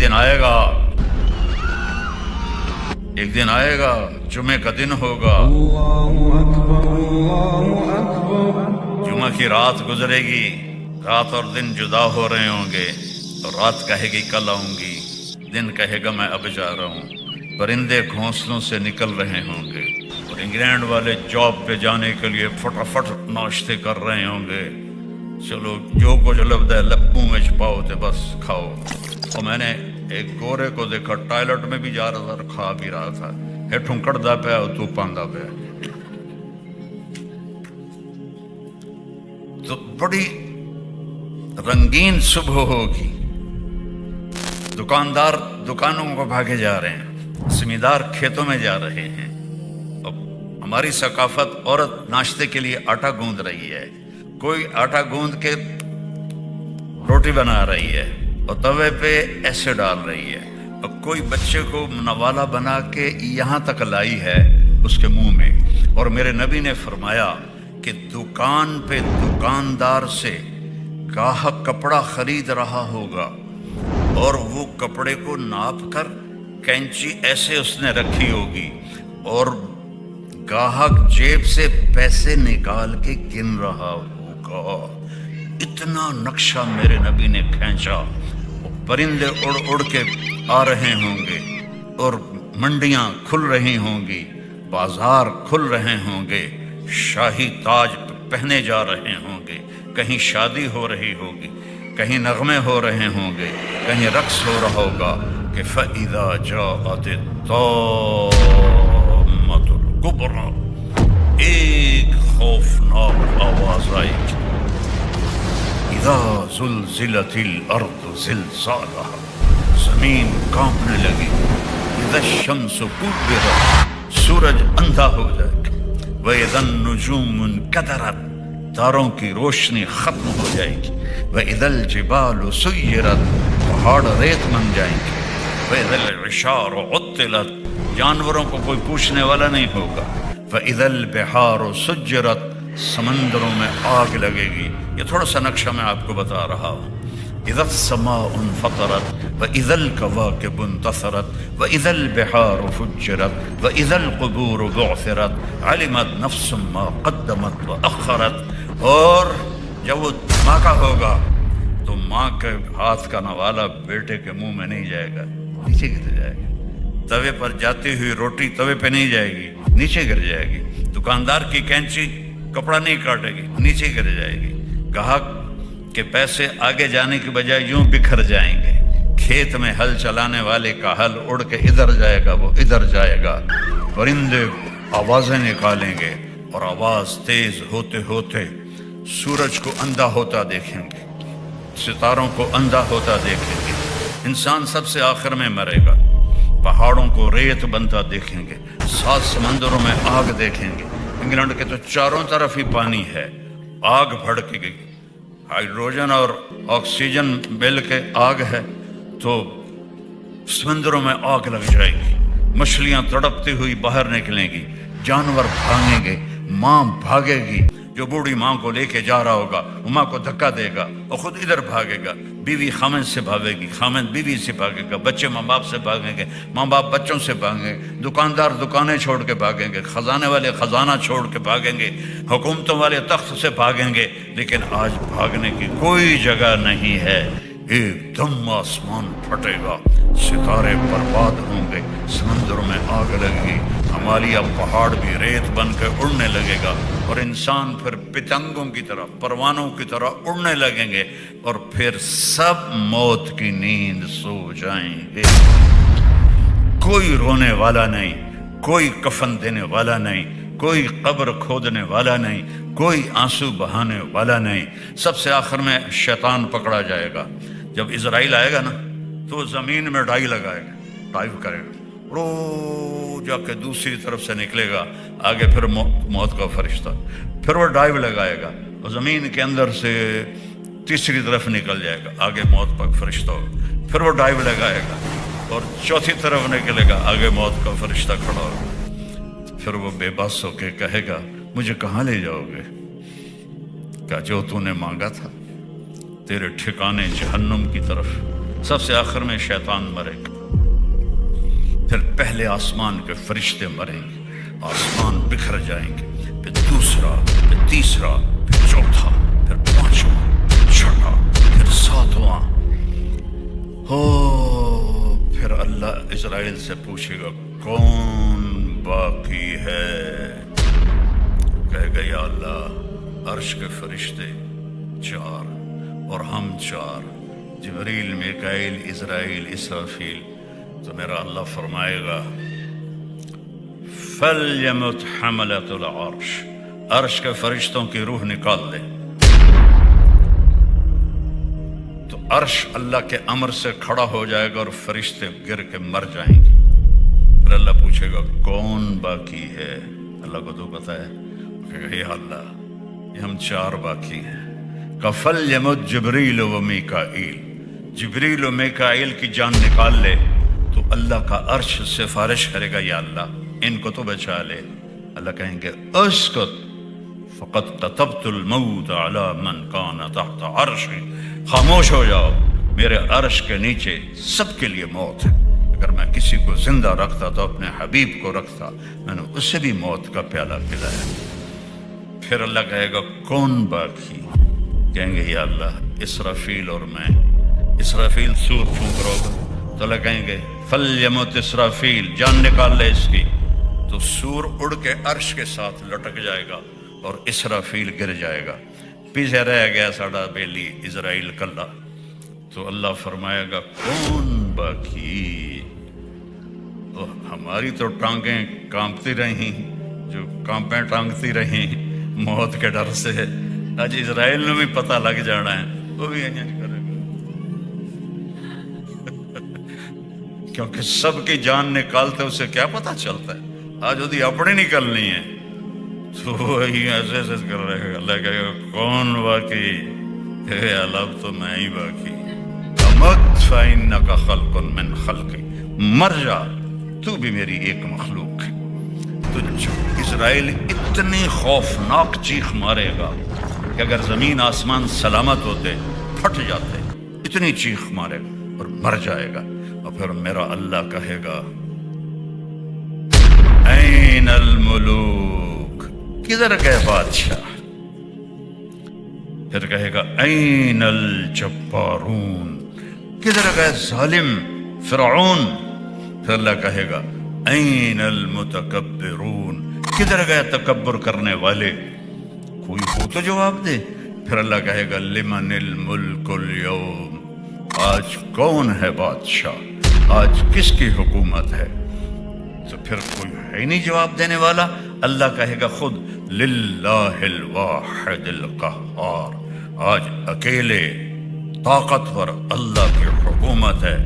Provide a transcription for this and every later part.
ایک دن آئے گا جمعے کا دن ہوگا، جمعہ کی رات گزرے گی، رات اور دن جدا ہو رہے ہوں گے، اور رات کہے گی کل آؤں گی، دن کہے گا میں اب جا رہا ہوں، پرندے گھونسلوں سے نکل رہے ہوں گے، اور انگلینڈ والے جاب پہ جانے کے لیے فٹافٹ ناشتے کر رہے ہوں گے، چلو جو کچھ لبدا ہے لپوں میں چھپاؤ تے بس کھاؤ۔ اور میں نے ایک گورے کو دیکھا ٹائلٹ میں بھی جا رہا تھا اور کھا بھی رہا تھا، ہیٹھوں کڑدا پیا اور تو پاندا پیا۔ تو بڑی رنگین صبح ہوگی، دکاندار دکانوں کو بھاگے جا رہے ہیں، زمیندار کھیتوں میں جا رہے ہیں، اب ہماری ثقافت عورت ناشتے کے لیے آٹا گوندھ رہی ہے، کوئی آٹا گوندھ کے روٹی بنا رہی ہے اور توے پہ ایسے ڈال رہی ہے، اور کوئی بچے کو نوالا بنا کے یہاں تک لائی ہے اس کے منہ میں۔ اور میرے نبی نے فرمایا کہ دکان پہ دکاندار سے گاہک کپڑا خرید رہا ہوگا اور وہ کپڑے کو ناپ کر کینچی ایسے اس نے رکھی ہوگی، اور گاہک جیب سے پیسے نکال کے گن رہا ہوگا۔ اتنا نقشہ میرے نبی نے کھینچا، پرندے اڑ اڑ کے آ رہے ہوں گے، اور منڈیاں کھل رہی ہوں گی، بازار کھل رہے ہوں گے، شاہی تاج پہنے جا رہے ہوں گے، کہیں شادی ہو رہی ہوگی، کہیں نغمے ہو رہے ہوں گے، کہیں رقص ہو رہا ہوگا کہ فَإِذَا جَاءَتِ الطَّامَّةُ الْكُبْرَى، ایک خوفناک آواز آئے گی، اِذَا زُلْزِلَتِ الْأَرْضُ زِلْزَالَهَا، زمین کانپنے لگی، اِذَا الشَّمْسُ كُوِّرَتْ، سورج اندھا ہو جائے گا، وَإِذَا النُّجُومُ انْكَدَرَتْ، تاروں کی روشنی ختم ہو جائے گی، وَإِذَا الْجِبَالُ سُيِّرَتْ، پہاڑ ریت بن جائیں گے، وَإِذَا الْعِشَارُ عُطِّلَتْ، جانوروں کو کوئی پوچھنے والا نہیں ہوگا، وَإِذَا الْبِحَارُ سُجِّرَتْ، سمندروں میں آگ لگے گی۔ یہ تھوڑا سا نقشہ میں آپ کو بتا رہا ہوں۔ اِذَا السَّمَاءُ انْفَطَرَتْ وَإِذَا الْكَوَاكِبُ انْتَثَرَتْ وَإِذَا الْبِحَارُ فُجِّرَتْ وَإِذَا الْقُبُورُ بُعْثِرَتْ عَلِمَتْ نَفْسٌ مَا قَدَّمَتْ وَأَخَّرَتْ، اور جب وہ دھماکہ ہوگا تو ماں کے ہاتھ کا نوالا بیٹے کے منہ میں نہیں جائے گا، نیچے گر جائے گا، توے پر جاتی ہوئی روٹی توے پہ نہیں جائے گی، نیچے گر جائے گی، دکاندار کی کینچی کپڑا نہیں کاٹے گی، نیچے گر جائے گی، گاہک کے پیسے آگے جانے کی بجائے یوں بکھر جائیں گے، کھیت میں ہل چلانے والے کا ہل اڑ کے ادھر جائے گا، وہ ادھر جائے گا، پرندے آوازیں نکالیں گے، اور آواز تیز ہوتے ہوتے سورج کو اندھا ہوتا دیکھیں گے، ستاروں کو اندھا ہوتا دیکھیں گے، انسان سب سے آخر میں مرے گا، پہاڑوں کو ریت بنتا دیکھیں گے، 7 سمندروں میں آگ دیکھیں گے۔ انگلینڈ کے تو چاروں طرف ہی پانی ہے، آگ بھڑک گئی، ہائیڈروجن اور آکسیجن مل کے آگ ہے، تو سمندروں میں آگ لگ جائے گی، مچھلیاں تڑپتی ہوئی باہر نکلیں گی، جانور بھاگیں گے، ماں بھاگے گی، جو بوڑھی ماں کو لے کے جا رہا ہوگا وہ ماں کو دھکا دے گا اور خود ادھر بھاگے گا، بیوی خامد سے بھاگے گی، خامد بیوی سے بھاگے گا، بچے ماں باپ سے بھاگیں گے، ماں باپ بچوں سے بھاگیں گے، دکاندار دکانیں چھوڑ کے بھاگیں گے، خزانے والے خزانہ چھوڑ کے بھاگیں گے، حکومتوں والے تخت سے بھاگیں گے، لیکن آج بھاگنے کی کوئی جگہ نہیں ہے۔ ایک دم آسمان پھٹے گا، ستارے برباد ہوں گے، سمندروں میں آگ لگے گی، ہمالیہ پہاڑ بھی ریت بن کے اڑنے لگے گا، اور انسان پھر پتنگوں کی طرح پروانوں کی طرح اڑنے لگیں گے، اور پھر سب موت کی نیند سو جائیں گے۔ کوئی رونے والا نہیں، کوئی کفن دینے والا نہیں، کوئی قبر کھودنے والا نہیں، کوئی آنسو بہانے والا نہیں۔ سب سے آخر میں شیطان پکڑا جائے گا، جب اسرائیل آئے گا نا تو وہ زمین میں ڈائی لگائے گا، ڈائیو کرے گا، رو جا کے دوسری طرف سے نکلے گا، آگے پھر موت کا فرشتہ، پھر وہ ڈائیو لگائے گا اور زمین کے اندر سے تیسری طرف نکل جائے گا، آگے موت کا فرشتہ ہوگا، پھر وہ ڈائیو لگائے گا اور چوتھی طرف نکلے گا، آگے موت کا فرشتہ کھڑا ہوگا، پھر وہ بے بس ہو کے کہے گا مجھے کہاں لے جاؤ گے؟ کہا جو تو نے مانگا تھا، تیرے ٹھکانے جہنم کی طرف، سب سے آخر میں شیطان مرے گا، پھر پہلے آسمان کے فرشتے مریں گے، آسمان بکھر جائیں گے، پھر دوسرا، پھر تیسرا، پھر چوتھا، پھر پانچواں، چھٹا، پھر ساتواں۔ پھر اللہ اسرائیل سے پوچھے گا کون باقی ہے؟ کہے گا یا اللہ عرش کے فرشتے 4 اور ہم 4، جبریل، میکائیل، اسرائیل، اسرافیل۔ تو میرا اللہ فرمائے گا فَلْيَمُتْ حَمَلَةُ الْعَرْشِ، عرش کے فرشتوں کی روح نکال دے۔ تو عرش اللہ کے امر سے کھڑا ہو جائے گا اور فرشتے گر کے مر جائیں گے۔ پھر اللہ پوچھے گا کون باقی ہے؟ اللہ کو تو پتا ہے، کہے گا یا اللہ یہ ہم 4 باقی ہیں۔ فَلْيَمُتْ جِبْرِيلُ وَمِيكَائِيلُ، جبریل و میکائیل کی جان نکال لے۔ تو اللہ کا عرش سفارش کرے گا یا اللہ ان کو تو بچا لے۔ اللہ کہیں گے اسکت فقد كتبت الموت على من كان تحت عرشی، خاموش ہو جاؤ، میرے عرش کے نیچے سب کے لیے موت ہے۔ اگر میں کسی کو زندہ رکھتا تو اپنے حبیب کو رکھتا، میں نے اسے بھی موت کا پیالہ پلایا۔ پھر اللہ کہے گا کون باقی؟ کہیں گے یا اللہ اسرافیل اور میں۔ اسرافیل سور پھونک رہا ہوگا تو اللہ کہیں گے فَلْيَمُتْ اسرافیل، جان نکال لے اس کی۔ تو سور اڑ کے عرش کے ساتھ لٹک جائے گا اور اسرافیل گر جائے گا، پیچھے رہ گیا ساڑا بیلی اسرائیل کلا۔ تو اللہ فرمائے گا کون باقی؟ ہماری تو ٹانگیں کانپتی رہیں، جو کانپیں ٹانگتی رہیں موت کے ڈر سے، آج اسرائیل نے بھی پتہ لگ جانا ہے، وہ بھی کرے گا کیونکہ سب کی جان نکالتے اسے کیا پتہ چلتا ہے، آج وہ اپنی نکلنی ہے تو وہی ایسے ایسے کر رہے گا۔ اللہ کہے گا کون باقی؟ کہ اللہ تو میں ہی باقی۔ امت فإنک خلق من خلقی، مر جا تو بھی میری ایک مخلوق ہے۔ تو اسرائیل اتنی خوفناک چیخ مارے گا کہ اگر زمین آسمان سلامت ہوتے پھٹ جاتے، اتنی چیخ مارے گا اور مر جائے گا۔ اور پھر میرا اللہ کہے گا این الملوک، کدھر گئے بادشاہ؟ پھر کہے گا این الجبارون، کدھر گئے ظالم فرعون؟ پھر اللہ کہے گا این المتکبرون، کدھر گئے تکبر کرنے والے؟ کوئی ہو تو جواب دے۔ پھر اللہ کہے گا لمن الملک اليوم، آج کون ہے بادشاہ، آج کس کی حکومت ہے؟ تو پھر کوئی ہے ہی نہیں جواب دینے والا۔ اللہ کہے گا خود للہ الواحد القہار، آج اکیلے طاقتور اللہ کی حکومت ہے۔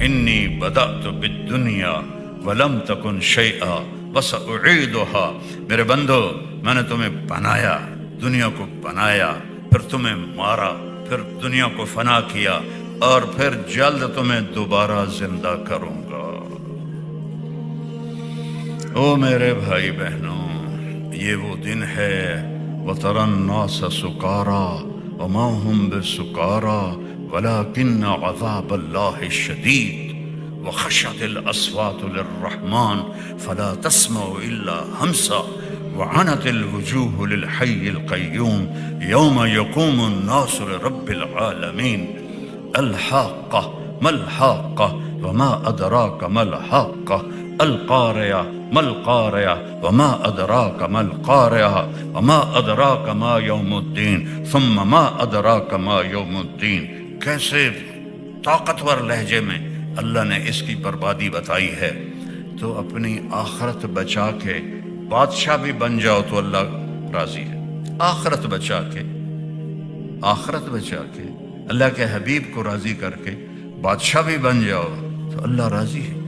انی بدأت بالدنیا ولم تکن شیئا وسأعیدها، میرے بندو میں نے تمہیں بنایا، دنیا کو بنایا، پھر تمہیں مارا، پھر دنیا کو فنا کیا، اور پھر جلد تمہیں دوبارہ زندہ کروں گا۔ او میرے بھائی بہنوں، یہ وہ دن ہے وَتَرَى النَّاسَ سُكَارَى وَمَا هُمْ بِسُكَارَى وَلَكِنَّ عَذَابَ اللَّهِ شَدِيدٌ وَخَشَعَتِ الْأَصْوَاتُ لِلرَّحْمَنِ فَلَا تَسْمَعُ إِلَّا هَمْسًا وَعَنَتِ الْوُجُوهُ لِلْحَيِّ الْقَيُّومِ يَوْمَ يَقُومُ النَّاسُ لِرَبِّ الْعَالَمِينَ الْحَاقَّةُ مَا الْحَاقَّةُ وَمَا أَدْرَاكَ مَا الْحَاقَّةُ القارعة ما القارعة وما أدراك ما القارعة وما أدراك ما يوم الدين ثم ما أدراك ما يوم الدين۔ کیسے طاقتور لہجے میں اللہ نے اس کی بربادی بتائی ہے۔ تو اپنی آخرت بچا کے بادشاہ بھی بن جاؤ تو اللہ راضی ہے، آخرت بچا کے اللہ کے حبیب کو راضی کر کے بادشاہ بھی بن جاؤ تو اللہ راضی ہے۔